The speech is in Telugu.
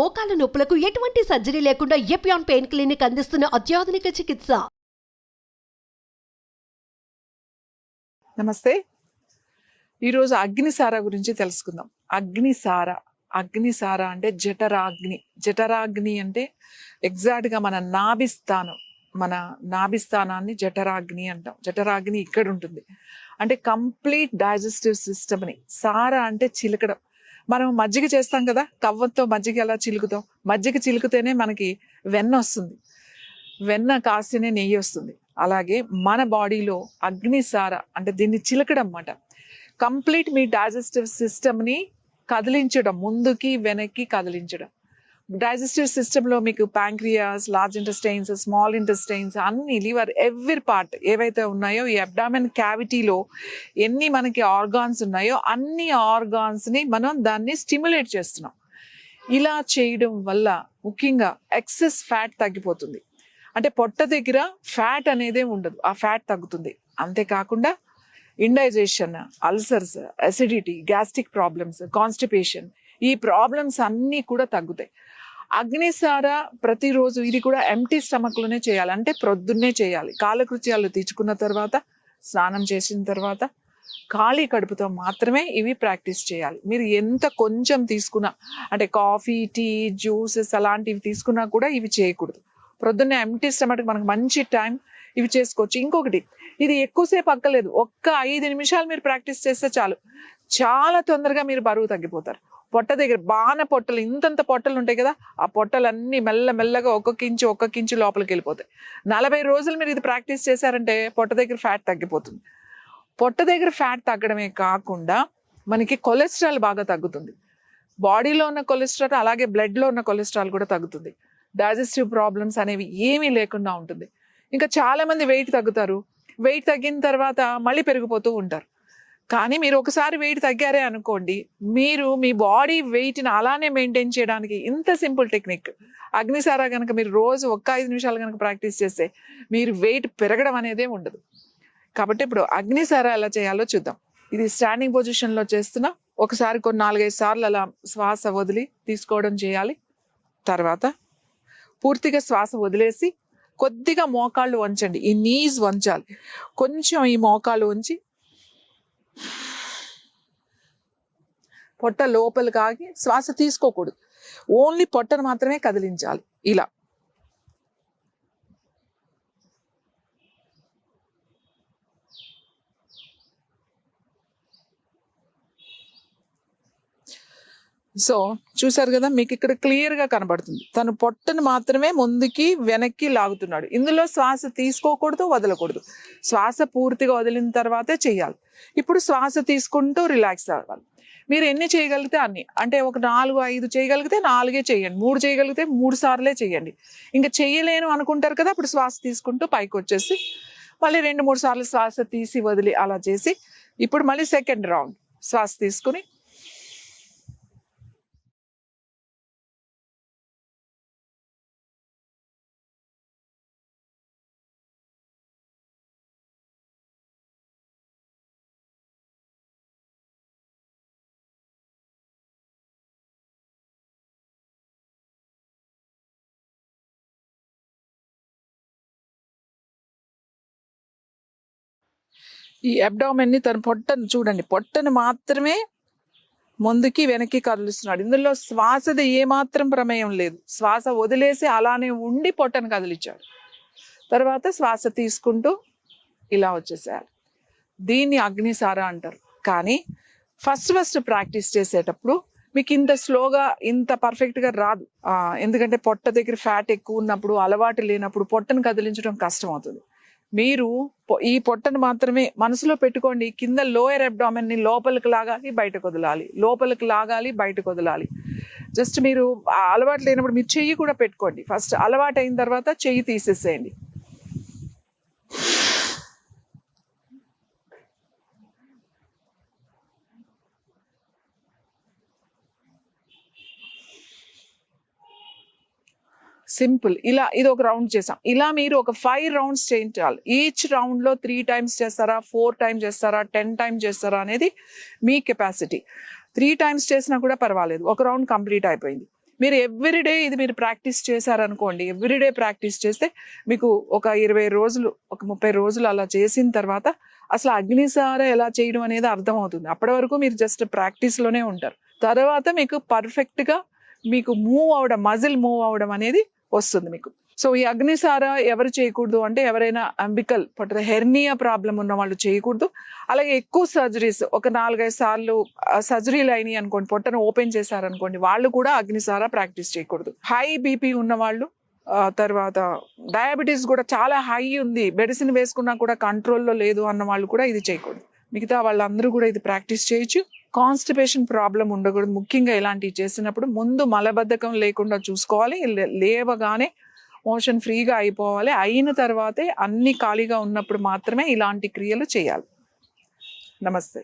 మోకాల నొప్పులకు ఎటువంటి సర్జరీ లేకుండా ఎపియాన్ పెయిన్ క్లినిక్ అందిస్తున్న అత్యాధునిక చికిత్స. నమస్తే. ఈరోజు అగ్నిసార గురించి తెలుసుకుందాం. అగ్నిసార అంటే జఠరాగ్ని అంటే ఎగ్జాక్ట్గా మన నాభిస్థానాన్ని జఠరాగ్ని అంటాం. జఠరాగ్ని ఇక్కడ ఉంటుంది. అంటే కంప్లీట్ డైజెస్టివ్ సిస్టమ్ని. సార అంటే చిలకడం. మనం మజ్జిగ చేస్తాం కదా, కవ్వంతో మజ్జిగ ఎలా చిలుకుతాం, మజ్జిగ చిలుకుతేనే మనకి వెన్న వస్తుంది, వెన్న కాస్తేనే నెయ్యి వస్తుంది. అలాగే మన బాడీలో అగ్నిసార అంటే దీన్ని చిలకడం అన్నమాట. కంప్లీట్ మీ డైజెస్టివ్ సిస్టమ్ని కదిలించడం, ముందుకి వెనక్కి కదిలించడం. డైజెస్టివ్ సిస్టంలో మీకు pancreas, large intestines, small intestines, అన్ని లివర్, ఎవ్రీ పార్ట్ ఏవైతే ఉన్నాయో ఈ అబ్డామెన్ క్యావిటీలో ఎన్ని మనకి ఆర్గాన్స్ ఉన్నాయో అన్ని ఆర్గాన్స్ని మనం దాన్ని స్టిమ్యులేట్ చేస్తున్నాం. ఇలా చేయడం వల్ల ముఖ్యంగా ఎక్సెస్ ఫ్యాట్ తగ్గిపోతుంది. అంటే పొట్ట దగ్గర ఫ్యాట్ అనేదే ఉండదు, ఆ ఫ్యాట్ తగ్గుతుంది. అంతేకాకుండా indigestion, ulcers, acidity, gastric problems, constipation, ఈ ప్రాబ్లమ్స్ అన్నీ కూడా తగ్గుతాయి. అగ్నిసార ప్రతిరోజు ఇది కూడా ఎంటీ స్టమక్లోనే చేయాలి. అంటే ప్రొద్దున్నే చేయాలి. కాలకృత్యాలు తీర్చుకున్న తర్వాత, స్నానం చేసిన తర్వాత ఖాళీ కడుపుతో మాత్రమే ఇవి ప్రాక్టీస్ చేయాలి. మీరు ఎంత కొంచెం తీసుకున్నా, అంటే కాఫీ, టీ, జ్యూసెస్ అలాంటివి తీసుకున్నా కూడా ఇవి చేయకూడదు. ప్రొద్దున్నే ఎంటీ స్టమక్ మనకు మంచి టైం, ఇవి చేసుకోవచ్చు. ఇంకొకటి, ఇది ఎక్కువసేపు అక్కర్లేదు. ఒక్క 5 నిమిషాలు మీరు ప్రాక్టీస్ చేస్తే చాలు, చాలా తొందరగా మీరు బరువు తగ్గిపోతారు. పొట్ట దగ్గర బాగా పొట్టలు, ఇంతంత పొట్టలు ఉంటాయి కదా, ఆ పొట్టలన్నీ మెల్లమెల్లగా ఒక్కొక్క ఇంచు లోపలికి వెళ్ళిపోతాయి. 40 రోజులు మీరు ఇది ప్రాక్టీస్ చేశారంటే పొట్ట దగ్గర ఫ్యాట్ తగ్గిపోతుంది. పొట్ట దగ్గర ఫ్యాట్ తగ్గడమే కాకుండా మనకి కొలెస్ట్రాల్ బాగా తగ్గుతుంది. బాడీలో ఉన్న కొలెస్ట్రాల్, అలాగే బ్లడ్లో ఉన్న కొలెస్ట్రాల్ కూడా తగ్గుతుంది. డైజెస్టివ్ ప్రాబ్లమ్స్ అనేవి ఏమీ లేకుండా ఉంటుంది. ఇంకా చాలామంది వెయిట్ తగ్గుతారు, వెయిట్ తగ్గిన తర్వాత మళ్ళీ పెరిగిపోతూ ఉంటారు. కానీ మీరు ఒకసారి వెయిట్ తగ్గారే అనుకోండి, మీరు మీ బాడీ వెయిట్ని అలానే మెయింటైన్ చేయడానికి ఇంత సింపుల్ టెక్నిక్ అగ్నిసార కనుక మీరు రోజు ఒక్క 5 నిమిషాలు కనుక ప్రాక్టీస్ చేస్తే మీరు వెయిట్ పెరగడం అనేదే ఉండదు. కాబట్టి ఇప్పుడు అగ్నిసార ఎలా చేయాలో చూద్దాం. ఇది స్టాండింగ్ పొజిషన్లో చేస్తున్నా. ఒకసారి కొన్ని 4-5 సార్లు అలా శ్వాస వదిలి తీసుకోవడం చేయాలి. తర్వాత పూర్తిగా శ్వాస వదిలేసి కొద్దిగా మోకాళ్ళు వంచండి. ఈ నీస్ వంచాలి. కొంచెం ఈ మోకాళ్ళు వంచి పొట్ట లోపలికి ఆగి శ్వాస తీసుకోకూడదు, ఓన్లీ పొట్టను మాత్రమే కదిలించాలి. ఇలా సో చూసారు కదా, మీకు ఇక్కడ క్లియర్గా కనబడుతుంది. తను పొట్టను మాత్రమే ముందుకి వెనక్కి లాగుతున్నాడు. ఇందులో శ్వాస తీసుకోకూడదు, వదలకూడదు. శ్వాస పూర్తిగా వదిలిన తర్వాతే చేయాలి. ఇప్పుడు శ్వాస తీసుకుంటూ రిలాక్స్ అవ్వాలి. మీరు ఎన్ని చేయగలిగితే అన్ని, అంటే ఒక 4-5 చేయగలిగితే 4 చేయండి, 3 చేయగలిగితే 3 సార్లే చేయండి. ఇంకా చెయ్యలేను అనుకుంటారు కదా, అప్పుడు శ్వాస తీసుకుంటూ పైకి వచ్చేసి మళ్ళీ 2-3 సార్లు శ్వాస తీసి వదిలి అలా చేసి, ఇప్పుడు మళ్ళీ సెకండ్ రౌండ్ శ్వాస తీసుకుని ఈ అబ్డామెన్ని, తన పొట్టను చూడండి, పొట్టను మాత్రమే ముందుకి వెనక్కి కదిలిస్తున్నాడు. ఇందులో శ్వాసది ఏమాత్రం ప్రమేయం లేదు. శ్వాస వదిలేసి అలానే ఉండి పొట్టను కదిలించాడు. తర్వాత శ్వాస తీసుకుంటూ ఇలా వచ్చేసేయాలి. దీన్ని అగ్నిసార అంటారు. కానీ ఫస్ట్ ప్రాక్టీస్ చేసేటప్పుడు మీకు ఇంత స్లోగా, ఇంత పర్ఫెక్ట్గా రాదు. ఎందుకంటే పొట్ట దగ్గర ఫ్యాట్ ఎక్కువ ఉన్నప్పుడు, అలవాటు లేనప్పుడు పొట్టను కదిలించడం కష్టం అవుతుంది. మీరు ఈ పొట్టను మాత్రమే మనసులో పెట్టుకోండి. కింద లోయర్ అబ్డామెన్ని లోపలికి లాగాలి, బయటకు వదలాలి, లోపలికి లాగాలి, బయటకు వదలాలి. జస్ట్ మీరు అలవాటు లేనప్పుడు మీరు చెయ్యి కూడా పెట్టుకోండి. ఫస్ట్ అలవాటు అయిన తర్వాత చెయ్యి తీసేసేయండి. సింపుల్. ఇలా ఇది ఒక రౌండ్ చేసాం. ఇలా మీరు ఒక 5 రౌండ్స్ చేయించాలి. ఈచ్ రౌండ్లో 3 టైమ్స్ చేస్తారా, 4 టైమ్స్ చేస్తారా, 10 టైమ్స్ చేస్తారా అనేది మీ కెపాసిటీ. 3 టైమ్స్ చేసినా కూడా పర్వాలేదు. ఒక రౌండ్ కంప్లీట్ అయిపోయింది. మీరు ఎవ్రీడే ఇది మీరు ప్రాక్టీస్ చేశారనుకోండి, ఎవ్రీడే ప్రాక్టీస్ చేస్తే మీకు ఒక 20 రోజులు, ఒక 30 రోజులు అలా చేసిన తర్వాత అసలు అగ్నిసార ఎలా చేయడం అనేది అర్థమవుతుంది. అప్పటి వరకు మీరు జస్ట్ ప్రాక్టీస్లోనే ఉంటారు. తర్వాత మీకు పర్ఫెక్ట్గా మీకు మజిల్ మూవ్ అవడం అనేది వస్తుంది మీకు. సో ఈ అగ్నిసార ఎవరు చేయకూడదు అంటే ఎవరైనా అంబికల్ హెర్నియా ప్రాబ్లం ఉన్న వాళ్ళు చేయకూడదు. అలాగే ఎక్కువ సర్జరీస్, ఒక 4-5 సార్లు సర్జరీలు అయినాయి అనుకోండి, పొట్టను ఓపెన్ చేశారనుకోండి, వాళ్ళు కూడా అగ్నిసార ప్రాక్టీస్ చేయకూడదు. హై బీపీ ఉన్న వాళ్ళు, తర్వాత డయాబెటీస్ కూడా చాలా హై ఉంది, మెడిసిన్ వేసుకున్నా కూడా కంట్రోల్లో లేదు అన్న వాళ్ళు కూడా ఇది చేయకూడదు. మిగతా వాళ్ళందరూ కూడా ఇది ప్రాక్టీస్ చేయొచ్చు. కాన్స్టిపేషన్ ప్రాబ్లం ఉండకూడదు. ముఖ్యంగా ఇలాంటివి చేసినప్పుడు ముందు మలబద్ధకం లేకుండా చూసుకోవాలి. లేవగానే మోషన్ ఫ్రీగా అయిపోవాలి. అయిన తర్వాతే అన్ని ఖాళీగా ఉన్నప్పుడు మాత్రమే ఇలాంటి క్రియలు చేయాలి. నమస్తే.